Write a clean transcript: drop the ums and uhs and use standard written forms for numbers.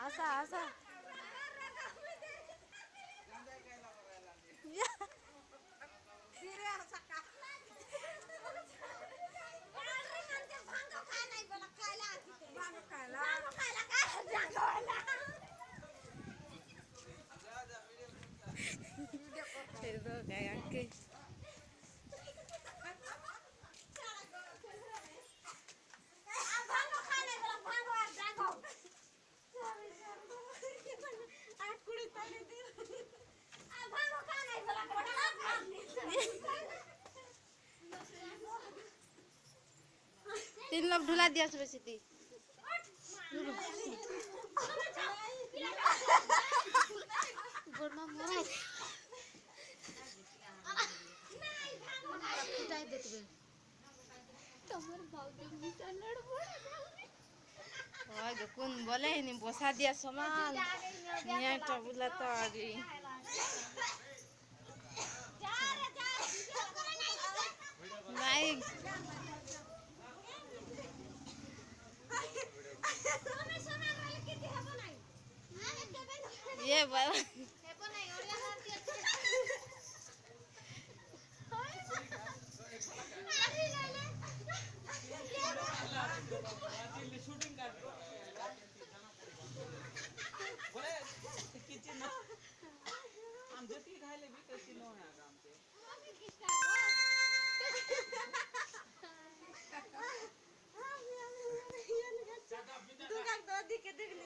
आशा आशा तीन लोग ढुला दिया सुबह सीधी गोरमा मोरा पिटाई देते तमर बाबू मिटा लड़बो ओए कौन बोले नहीं बसा दिया सामान निया टबुला तो आ गई नहीं ये